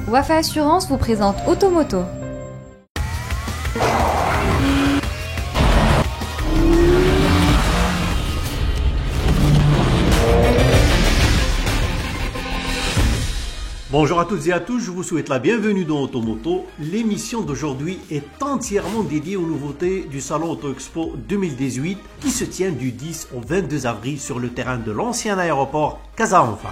Wafa Assurance vous présente Automoto. Bonjour à toutes et à tous, je vous souhaite la bienvenue dans Automoto. L'émission d'aujourd'hui est entièrement dédiée aux nouveautés du Salon Auto Expo 2018 qui se tient du 10 au 22 avril sur le terrain de l'ancien aéroport Casa-Anfa.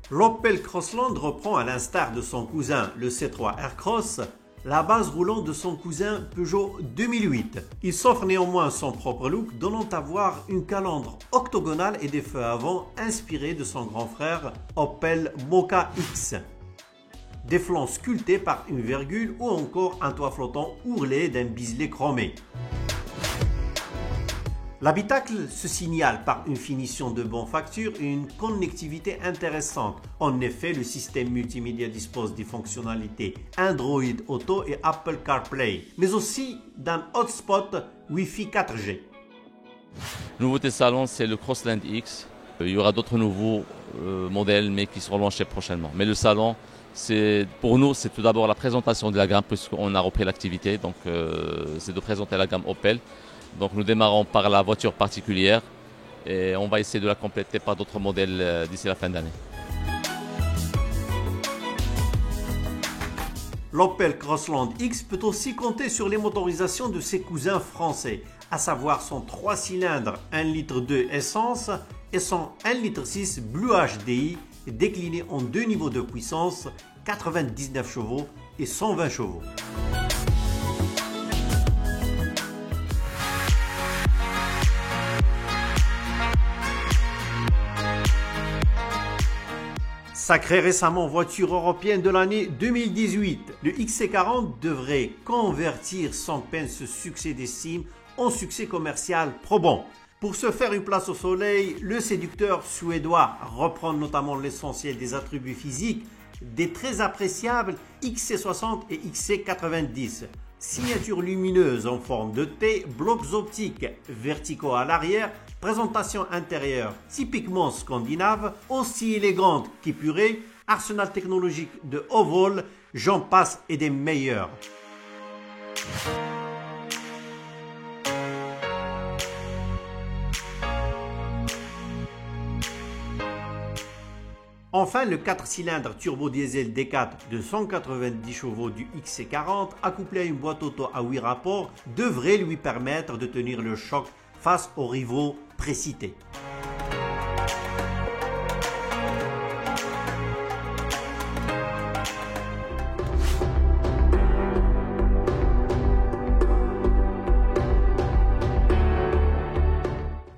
L'Opel Crossland reprend à l'instar de son cousin le C3 Aircross la base roulante de son cousin Peugeot 2008. Il s'offre néanmoins son propre look, donnant à voir une calandre octogonale et des feux avant inspirés de son grand frère Opel Mokka X. Des flancs sculptés par une virgule ou encore un toit flottant ourlé d'un biselet chromé. L'habitacle se signale par une finition de bonne facture et une connectivité intéressante. En effet, le système multimédia dispose des fonctionnalités Android Auto et Apple CarPlay, mais aussi d'un hotspot Wi-Fi 4G. Nouveauté salon, c'est le Crossland X. Il y aura d'autres nouveaux modèles, mais qui seront lancés prochainement. Mais le salon, pour nous, c'est tout d'abord la présentation de la gamme, puisqu'on a repris l'activité. Donc, c'est de présenter la gamme Opel. Donc nous démarrons par la voiture particulière et on va essayer de la compléter par d'autres modèles d'ici la fin d'année. L'Opel Crossland X peut aussi compter sur les motorisations de ses cousins français, à savoir son 3 cylindres 1,2 litre essence et son 1,6 litre Blue HDI décliné en deux niveaux de puissance, 99 chevaux et 120 chevaux. Sacrée récemment voiture européenne de l'année 2018, le XC40 devrait convertir sans peine ce succès d'estime en succès commercial probant. Pour se faire une place au soleil, le séducteur suédois reprend notamment l'essentiel des attributs physiques des très appréciables XC60 et XC90. Signature lumineuse en forme de T, blocs optiques verticaux à l'arrière, présentation intérieure typiquement scandinave, aussi élégante qu'épurée, arsenal technologique de haut vol, j'en passe et des meilleurs. Enfin, le 4 cylindres turbo diesel D4 de 190 chevaux du XC40, accouplé à une boîte auto à 8 rapports, devrait lui permettre de tenir le choc face aux rivaux précités.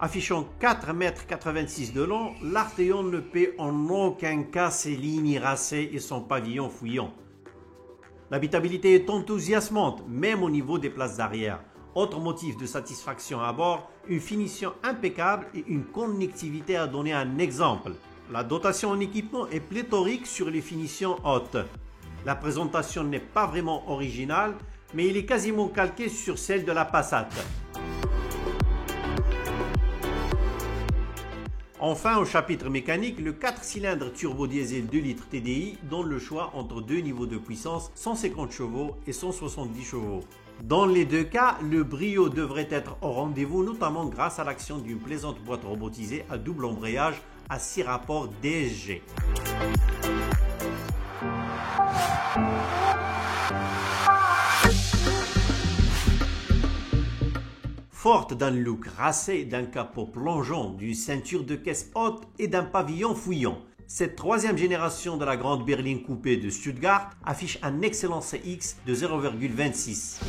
Affichant 4,86 m de long, l'Arteon ne paie en aucun cas ses lignes racées et son pavillon fouillant. L'habitabilité est enthousiasmante, même au niveau des places d'arrière. Autre motif de satisfaction à bord, une finition impeccable et une connectivité à donner un exemple. La dotation en équipement est pléthorique sur les finitions hautes. La présentation n'est pas vraiment originale, mais il est quasiment calqué sur celle de la Passat. Enfin, au chapitre mécanique, le 4 cylindres turbo diesel 2 litres TDI donne le choix entre deux niveaux de puissance, 150 chevaux et 170 chevaux. Dans les deux cas, le brio devrait être au rendez-vous, notamment grâce à l'action d'une plaisante boîte robotisée à double embrayage à 6 rapports DSG. Forte d'un look racé, d'un capot plongeant, d'une ceinture de caisse haute et d'un pavillon fouillant, cette troisième génération de la grande berline coupée de Stuttgart affiche un excellent CX de 0,26.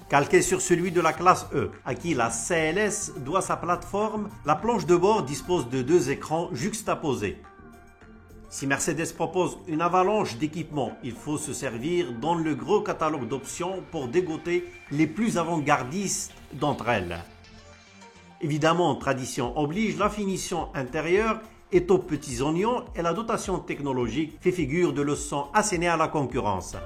Calqué sur celui de la classe E, à qui la CLS doit sa plateforme, la planche de bord dispose de deux écrans juxtaposés. Si Mercedes propose une avalanche d'équipements, il faut se servir dans le gros catalogue d'options pour dégoter les plus avant-gardistes d'entre elles. Évidemment, tradition oblige, la finition intérieure est aux petits oignons et la dotation technologique fait figure de leçon assénée à la concurrence.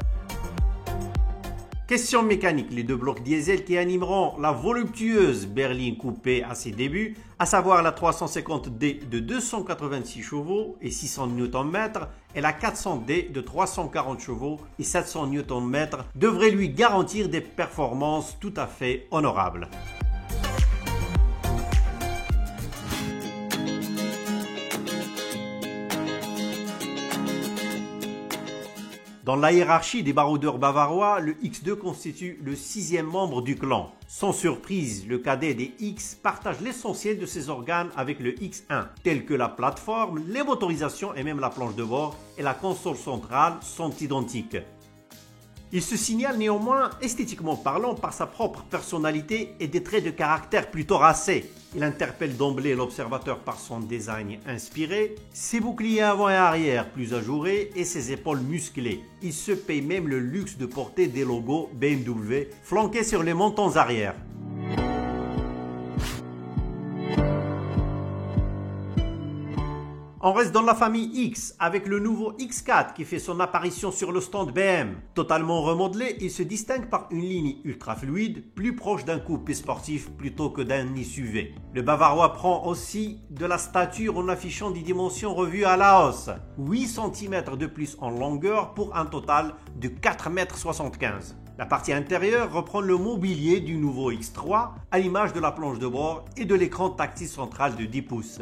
Question mécanique, les deux blocs diesel qui animeront la voluptueuse berline coupée à ses débuts, à savoir la 350D de 286 chevaux et 600 Nm et la 400D de 340 chevaux et 700 Nm, devraient lui garantir des performances tout à fait honorables. Dans la hiérarchie des baroudeurs bavarois, le X2 constitue le 6e membre du clan. Sans surprise, le cadet des X partage l'essentiel de ses organes avec le X1, tels que la plateforme, les motorisations et même la planche de bord et la console centrale sont identiques. Il se signale néanmoins, esthétiquement parlant, par sa propre personnalité et des traits de caractère plutôt racés. Il interpelle d'emblée l'observateur par son design inspiré, ses boucliers avant et arrière plus ajourés et ses épaules musclées. Il se paye même le luxe de porter des logos BMW flanqués sur les montants arrière. On reste dans la famille X avec le nouveau X4 qui fait son apparition sur le stand BM. Totalement remodelé, il se distingue par une ligne ultra fluide, plus proche d'un coupé sportif plutôt que d'un SUV. Le Bavarois prend aussi de la stature en affichant des dimensions revues à la hausse. 8 cm de plus en longueur pour un total de 4,75 m. La partie intérieure reprend le mobilier du nouveau X3 à l'image de la planche de bord et de l'écran tactile central de 10 pouces.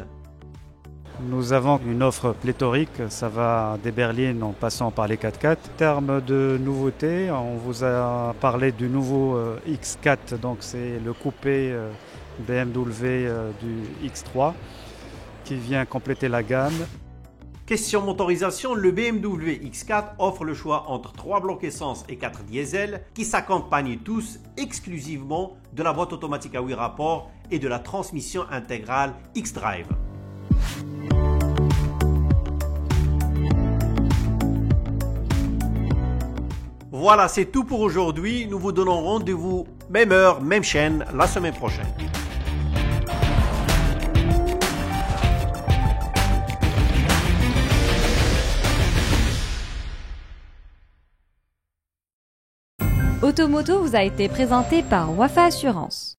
Nous avons une offre pléthorique, ça va des berlines en passant par les 4x4. En termes de nouveautés, on vous a parlé du nouveau X4, donc c'est le coupé BMW du X3 qui vient compléter la gamme. Question motorisation, le BMW X4 offre le choix entre 3 blocs essence et 4 diesel qui s'accompagnent tous exclusivement de la boîte automatique à 8 rapports et de la transmission intégrale X-Drive. Voilà, c'est tout pour aujourd'hui. Nous vous donnons rendez-vous, même heure, même chaîne, la semaine prochaine. Automoto vous a été présenté par Wafa Assurance.